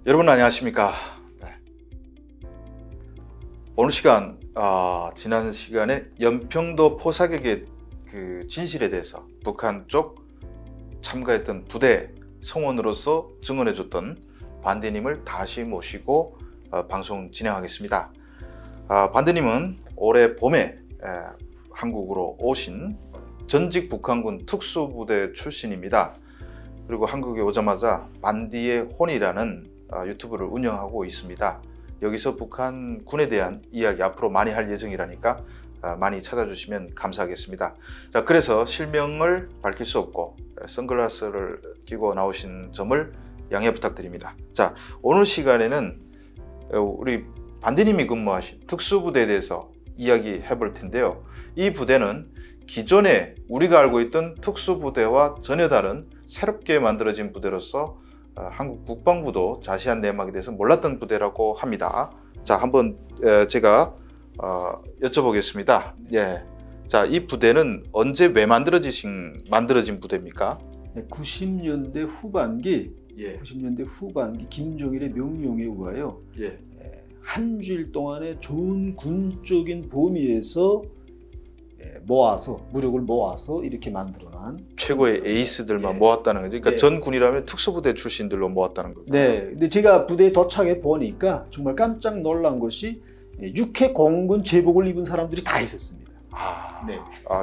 여러분 안녕하십니까? 네. 오늘 시간 지난 시간에 연평도 포사격의 그 진실에 대해서 북한 쪽 참가했던 부대 성원으로서 증언해줬던 반대님을 다시 모시고 방송 진행하겠습니다. 반대님은 올해 봄에 한국으로 오신 전직 북한군 특수부대 출신입니다. 그리고 한국에 오자마자 반디의 혼이라는 유튜브를 운영하고 있습니다. 여기서 북한 군에 대한 이야기 앞으로 많이 할 예정이라니까 많이 찾아주시면 감사하겠습니다. 자, 그래서 실명을 밝힐 수 없고 선글라스를 끼고 나오신 점을 양해 부탁드립니다. 자, 오늘 시간에는 우리 반디님이 근무하신 특수부대에 대해서 이야기해 볼 텐데요. 이 부대는 기존에 우리가 알고 있던 특수부대와 전혀 다른 새롭게 만들어진 부대로서 한국 국방부도 자세한 내막에 대해서 몰랐던 부대라고 합니다. 자, 한번 제가 여쭤보겠습니다. 예. 자, 이 부대는 언제 왜 만들어진 부대입니까? 90년대 후반기, 예. 90년대 후반기 김정일의 명령에 의하여 예. 한 주일 동안의 좋은 군적인 범위에서 무력을 모아서 이렇게 만들어난 최고의 에이스들만 예. 모았다는 거죠. 그러니까 네. 전 군이라면 특수부대 출신들로 모았다는 거죠. 네, 근데 제가 부대에 도착해 보니까 정말 깜짝 놀란 것이 육해 공군 제복을 입은 사람들이 다 있었습니다. 네.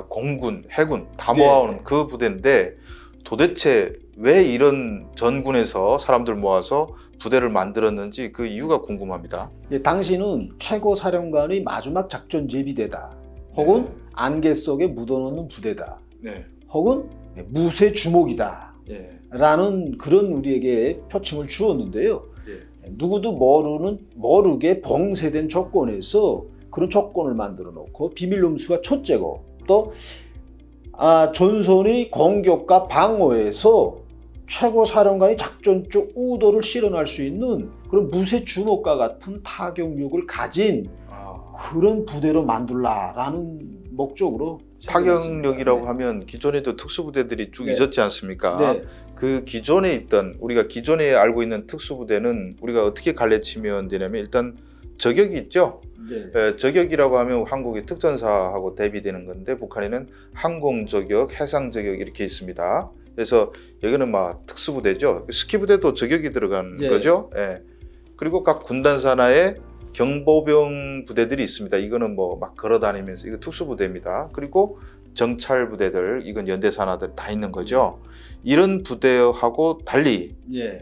공군, 해군 다 네. 모아오는 그 부대인데 도대체 왜 이런 전군에서 사람들 모아서 부대를 만들었는지 그 이유가 궁금합니다. 당시는 최고 사령관의 마지막 작전 예비대다, 혹은 네. 안개 속에 묻어놓는 부대다, 네. 혹은 무쇠 주먹이다 예. 라는 그런 우리에게 표칭을 주었는데요. 예. 누구도 모르게 봉쇄된 조건에서 그런 조건을 만들어 놓고 비밀염수가 첫째고, 또 전선의 공격과 방어에서 최고 사령관이 작전적 의도를 실현할 수 있는 그런 무쇠 주먹과 같은 타격력을 가진 그런 부대로 만들라라는 목적으로 타격력이라고 하면 기존에도 특수부대들이 쭉 네. 있었지 않습니까? 네. 그 기존에 있던 우리가 기존에 알고 있는 특수부대는 우리가 어떻게 갈래치면 되냐면 일단 저격이 있죠. 네. 저격이라고 하면 한국의 특전사하고 대비되는 건데 북한에는 항공저격, 해상저격 이렇게 있습니다. 그래서 여기는 막 특수부대죠. 스키부대도 저격이 들어간 네. 거죠. 예. 그리고 각 군단 산하에 경보병 부대들이 있습니다. 이거는 뭐 막 걸어다니면서 이거 특수부대입니다. 그리고 정찰 부대들, 이건 연대 산하들 다 있는 거죠. 이런 부대하고 달리 예.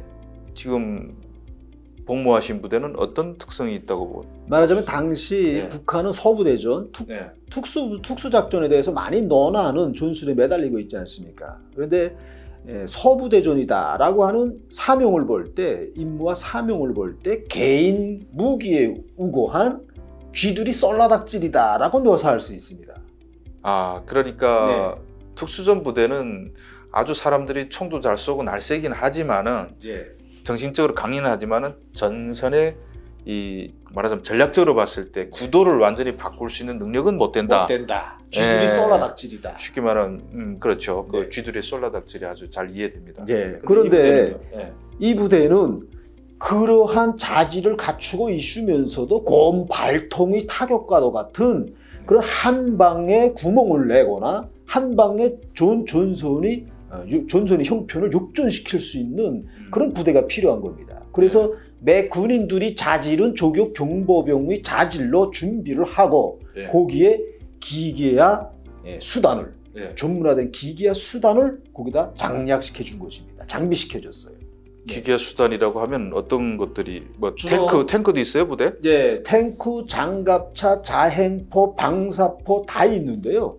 지금 복무하신 부대는 어떤 특성이 있다고 보세요? 말하자면 당시 네. 북한은 서부대전, 네. 특수작전에 대해서 많이 논하는 전술에 매달리고 있지 않습니까? 그런데 서부대전이다라고 하는 사명을 볼 때, 임무와 사명을 볼 때 개인 무기에 우거한 쥐들이 쏠라닥질이다라고 묘사할 수 있습니다. 그러니까 특수전 부대는 아주 사람들이 총도 잘 쏘고 날쌔긴 하지만은 정신적으로 강인은 하지만은 전선에 이 말하자면 전략적으로 봤을 때 구도를 완전히 바꿀 수 있는 능력은 못 된다. 못 된다. 쥐들이 쏠라닥질이다. 쉽게 말하면 그렇죠. 네. 그 쥐들의 쏠라닥질이 아주 잘 이해됩니다. 그런데 이 부대는 그러한 자질을 갖추고 있으면서도 곰 발통의 타격과도 같은 그런 한 방에 구멍을 내거나 한 방에 전선의 형편을 역전시킬 수 있는 그런 부대가 필요한 겁니다. 그래서 매 군인들이 자질은 조격 경보병의 자질로 준비를 하고 거기에 기계와 수단을 전문화된 기계와 수단을 거기다 장약시켜 준 것입니다. 장비시켜 줬어요. 기계 수단이라고 하면 어떤 것들이 뭐 주로 탱크도 있어요, 부대? 탱크, 장갑차, 자행포, 방사포 다 있는데요.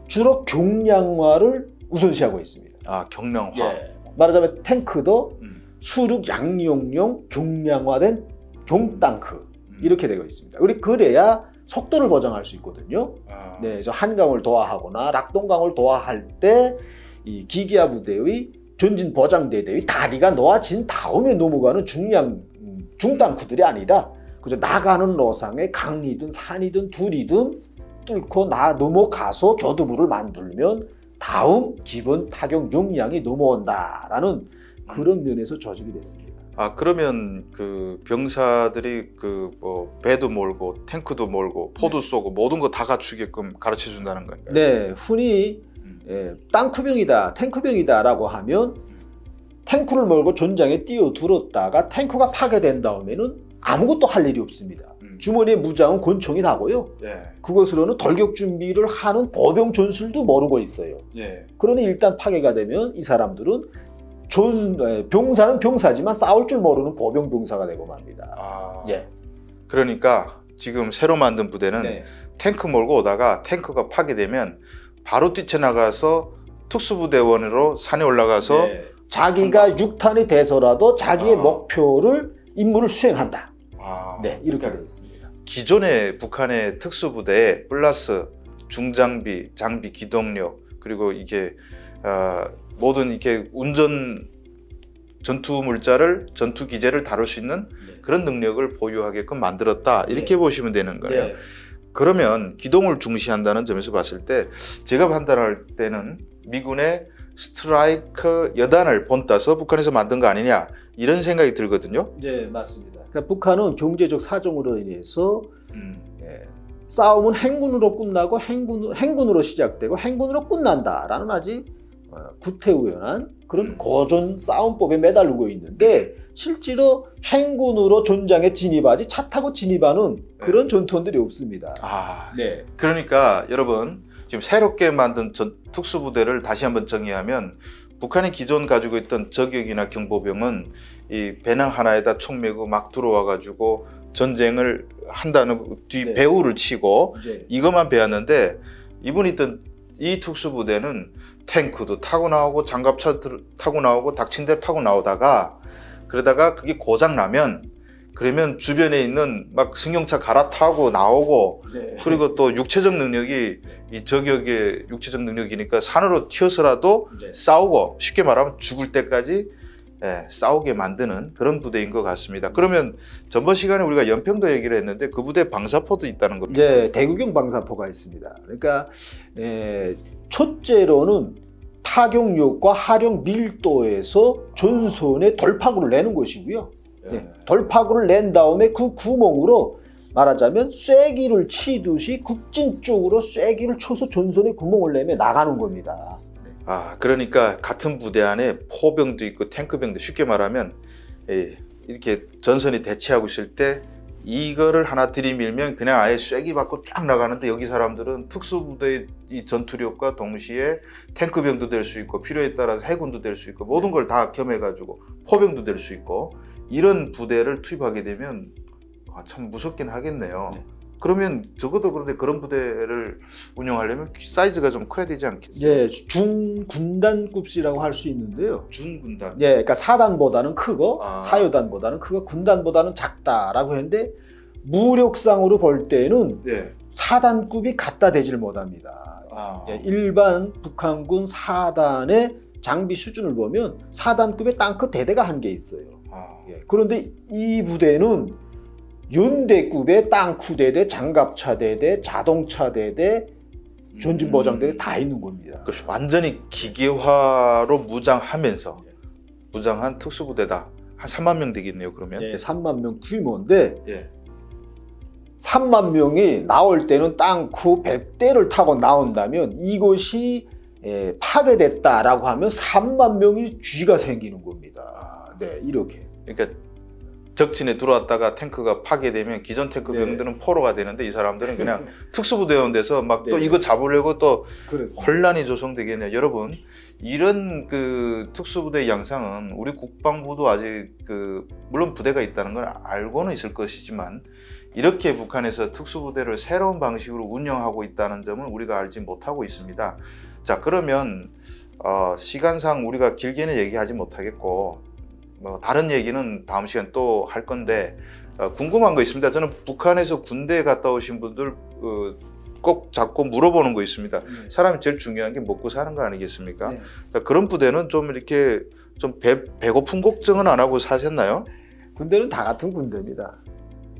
주로 경량화를 우선시하고 있습니다. 경량화. 말하자면 탱크도 수륙 양용용 경량화된 경땅크 이렇게 되어 있습니다. 그래야 속도를 보장할 수 있거든요. 그래서 한강을 도하하거나 낙동강을 도하할 때 이 기계화 부대의 전진 보장대대의 다리가 놓아진 다음에 넘어가는 중땅크들이 아니라 그저 나가는 노상에 강이든 산이든 둘이든 뚫고 넘어가서 교두부를 만들면 다음 기본 타격 용량이 넘어온다라는 그런 면에서 조직이 됐습니다. 아, 그러면 그 병사들이 그 뭐 배도 몰고 탱크도 몰고 포도 쏘고 모든 거 다 갖추게끔 가르쳐 준다는 건가요? 네, 흔히 땅크병이다, 탱크병이다라고 하면 탱크를 몰고 전장에 뛰어들었다가 탱크가 파괴된 다음에는 아무것도 할 일이 없습니다. 주머니에 무장은 권총이 나고요. 예. 그것으로는 돌격 준비를 하는 보병 전술도 모르고 있어요. 예. 그러니 일단 파괴가 되면 이 사람들은 병사는 병사지만 싸울 줄 모르는 보병 병사가 되고 맙니다. 아. 예. 그러니까 지금 새로 만든 부대는 네. 탱크 몰고 오다가 탱크가 파괴되면 바로 뛰쳐나가서 특수부대원으로 산에 올라가서 네. 자기가 육탄이 돼서라도 자기의 목표를 임무를 수행한다. 아. 네, 이렇게 그러니까 되어 있습니다. 기존의 북한의 특수부대에 플러스 중장비, 장비, 기동력 그리고 이게 모든 이렇게 운전 전투 물자를 전투 기제를 다룰 수 있는 그런 능력을 보유하게끔 만들었다 이렇게 보시면 되는 거예요. 네. 그러면 기동을 중시한다는 점에서 봤을 때 제가 판단할 때는 미군의 스트라이커 여단을 본따서 북한에서 만든 거 아니냐 이런 생각이 들거든요. 네, 맞습니다. 그러니까 북한은 경제적 사정으로 인해서 싸움은 행군으로 끝나고 행군으로 시작되고 행군으로 끝난다라는 아직 구태의연한 그런 고전 싸움법에 매달리고 있는데 실제로 행군으로 전장에 진입하지 차 타고 진입하는 그런 전투원들이 없습니다. 아, 네. 그러니까 여러분 지금 새롭게 만든 특수부대를 다시 한번 정의하면 북한이 기존 가지고 있던 저격이나 경보병은 이 배낭 하나에다 총 메고 막 들어와 가지고 전쟁을 한다는 뒤 배후를 치고 이것만 배웠는데 이분이 있던 이 특수부대는 탱크도 타고 나오고 장갑차 타고 나오고 닥친대 타고 나오다가 그러다가 그게 고장 나면 그러면 주변에 있는 막 승용차 갈아타고 나오고 그리고 또 육체적 능력이 이 저격의 육체적 능력이니까 산으로 튀어서라도 싸우고 쉽게 말하면 죽을 때까지 싸우게 만드는 그런 부대인 것 같습니다. 그러면 전번 시간에 우리가 연평도 얘기를 했는데 그 부대 방사포도 있다는 겁니다. 네, 대구경 방사포가 있습니다. 그러니까 첫째로는 타격력과 화력 밀도에서 전선에 돌파구를 내는 것이고요. 돌파구를 낸 다음에 그 구멍으로 말하자면 쐐기를 치듯이 급진 쪽으로 쐐기를 쳐서 전선에 구멍을 내며 나가는 겁니다. 아, 그러니까 같은 부대 안에 포병도 있고 탱크병도 쉽게 말하면 이렇게 전선이 대치하고 있을 때 이거를 하나 들이밀면 그냥 아예 쐐기 받고 쫙 나가는데 여기 사람들은 특수부대의 이 전투력과 동시에 탱크병도 될 수 있고 필요에 따라서 해군도 될 수 있고 모든 걸 다 겸해가지고 포병도 될 수 있고 이런 부대를 투입하게 되면 참 무섭긴 하겠네요. 그러면 적어도 그런데 그런 부대를 운영하려면 사이즈가 좀 커야 되지 않겠어요? 예, 중군단급이라고 할 수 있는데요. 중군단. 예, 그러니까 사단보다는 크고 사요단보다는 크고 군단보다는 작다라고 했는데 무력상으로 볼 때는 사단급이 갖다 대질 못합니다. 예, 일반 북한군 사단의 장비 수준을 보면 사단급의 땅크 대대가 한 개 있어요. 예, 그런데 이 부대는 연대급의 땅크 대대, 장갑차 대대, 자동차 대대, 전진보장대대 다 있는 겁니다. 그렇죠. 완전히 기계화로 무장하면서 무장한 특수부대다. 한 3만 명 되겠네요. 그러면. 예, 3만 명 규모인데 3만 명이 나올 때는 땅크 100대를 타고 나온다면 이것이 파괴됐다라고 하면 3만 명이 쥐가 생기는 겁니다. 네, 이렇게. 그러니까 적진에 들어왔다가 탱크가 파괴되면 기존 탱크 병들은 포로가 되는데 이 사람들은 그냥 특수부대원 돼서 막 또 이거 잡으려고 또 혼란이 조성되겠네요. 여러분, 이런 그 특수부대 양상은 우리 국방부도 아직 물론 부대가 있다는 걸 알고는 있을 것이지만 이렇게 북한에서 특수부대를 새로운 방식으로 운영하고 있다는 점은 우리가 알지 못하고 있습니다. 자, 그러면 시간상 우리가 길게는 얘기하지 못하겠고 다른 얘기는 다음 시간 또 할 건데 궁금한 거 있습니다. 저는 북한에서 군대에 갔다 오신 분들 꼭 자꾸 물어보는 거 있습니다. 사람이 제일 중요한 게 먹고 사는 거 아니겠습니까? 자, 그런 부대는 좀 이렇게 좀 배고픈 걱정은 안 하고 사셨나요? 군대는 다 같은 군대입니다.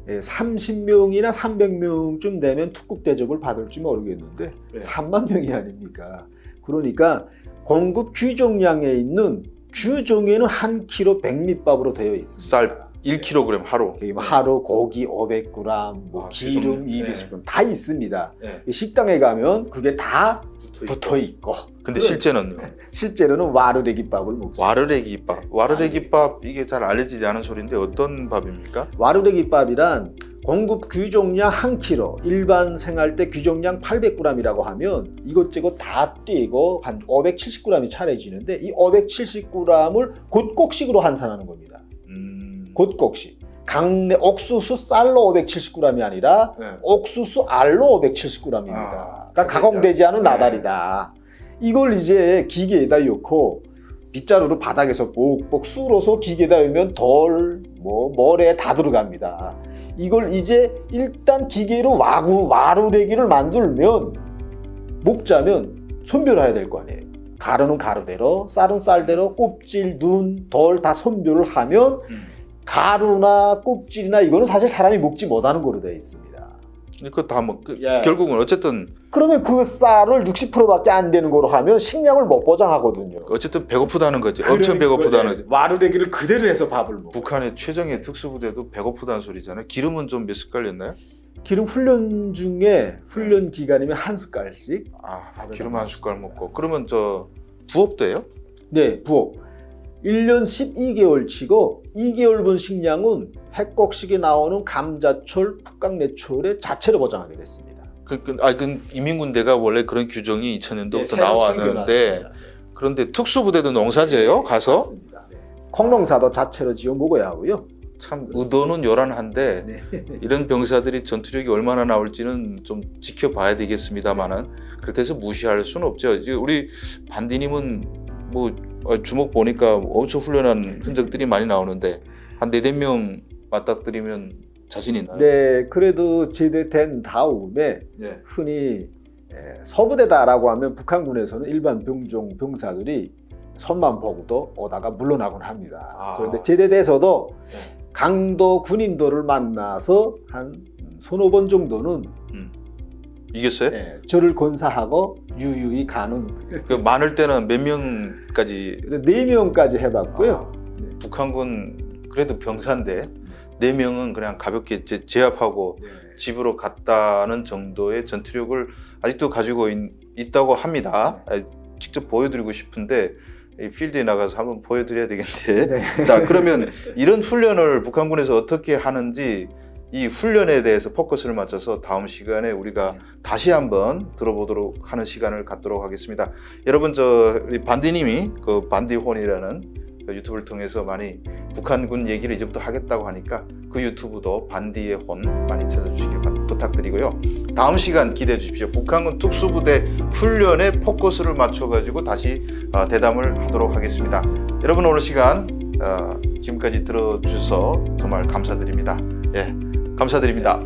30명이나 300명쯤 되면 특급 대접을 받을지 모르겠는데 3만 명이 아닙니까? 그러니까 공급 규정량에 있는 규정에는 한 킬로 백미밥으로 되어 있습니다. 쌀 1kg 하루. 하루 고기 500g, 뭐 기름 네. 200g 다 있습니다. 네. 식당에 가면 그게 다 붙어 있고. 근데 실제는요? 실제로는 와르레기밥을 먹습니다. 와르레기밥. 와르레기밥 이게 잘 알려지지 않은 소리인데 어떤 밥입니까? 와르레기밥이란 공급 규정량 1kg, 일반 생활 때 규정량 800g이라고 하면 이것저것 다 떼고 한 570g이 차려지는데 이 570g을 곧곡식으로 환산하는 겁니다. 곧곡식. 강내 옥수수 쌀로 570g이 아니라 네. 옥수수 알로 570g입니다. 그러니까 가공되지 않은 네. 나달이다. 이걸 이제 기계에다 넣고 빗자루로 바닥에서 뽁뽁 쑤러서 기계에다 넣으면 돌, 모래 다 들어갑니다. 이걸 이제 일단 기계로 와루레기를 만들면 먹자면 선별해야 될 거 아니에요. 가루는 가루대로, 쌀은 쌀대로, 껍질, 눈, 돌 다 선별을 하면 가루나 껍질이나 이거는 사실 사람이 먹지 못하는 거로 되어 있습니다. 그거 다 뭐 예. 결국은 어쨌든 그러면 그 쌀을 60%밖에 안 되는 거로 하면 식량을 못 보장하거든요. 배고프다는 거지. 엄청 배고프다는 거지. 와르레기를 그대로 해서 밥을 먹어. 북한의 최정예 특수부대도 배고프다는 소리잖아요. 기름은 좀 몇 숟갈이었나요? 기름 훈련 중에 훈련 기간이면 한 숟갈씩. 기름 한 숟갈 먹고. 그러면 저 부업도 해요? 네, 부업. 1년 12개월 치고 2개월분 식량은 핵곡식에 나오는 감자철, 북강내철에 자체로 보장하게 됐습니다. 그 이민군대가 원래 그런 규정이 2000년도부터 새로 나왔는데 생겨났습니다. 그런데 특수부대도 농사지어요? 가서? 맞습니다. 네. 콩농사도 자체로 지어 먹어야 하고요. 참 의도는 요란한데 네. 이런 병사들이 전투력이 얼마나 나올지는 좀 지켜봐야 되겠습니다만은 그렇다 해서 무시할 수는 없죠. 이제 우리 반디님은 뭐 주먹 보니까 엄청 훈련한 흔적들이 많이 나오는데 한 4~5명 맞닥뜨리면 자신 있나요? 네, 그래도 제대된 다음에 네. 흔히 서부대다라고 하면 북한군에서는 일반 병종, 병사들이 손만 보고도 오다가 물러나곤 합니다. 그런데 제대돼서도 강도 군인들을 만나서 한 서너 번 정도는 이겼어요? 저를 건사하고 유유히 가는. 그 많을 때는 몇 명까지? 4명까지 해봤고요. 북한군 그래도 병사인데 4명은 그냥 가볍게 제압하고 집으로 갔다는 정도의 전투력을 아직도 가지고 있다고 합니다. 직접 보여드리고 싶은데 필드에 나가서 한번 보여드려야 되겠는데. 네. 자, 그러면 이런 훈련을 북한군에서 어떻게 하는지 이 훈련에 대해서 포커스를 맞춰서 다음 시간에 우리가 다시 한번 들어보도록 하는 시간을 갖도록 하겠습니다. 여러분, 우리 반디님이 그 반디혼이라는 유튜브를 통해서 많이 북한군 얘기를 이제부터 하겠다고 하니까 그 유튜브도 반디의 혼 많이 찾아주시길 부탁드리고요. 다음 시간 기대해 주십시오. 북한군 특수부대 훈련에 포커스를 맞춰가지고 다시 대담을 하도록 하겠습니다. 여러분, 오늘 시간 지금까지 들어주셔서 정말 감사드립니다. 예, 감사드립니다.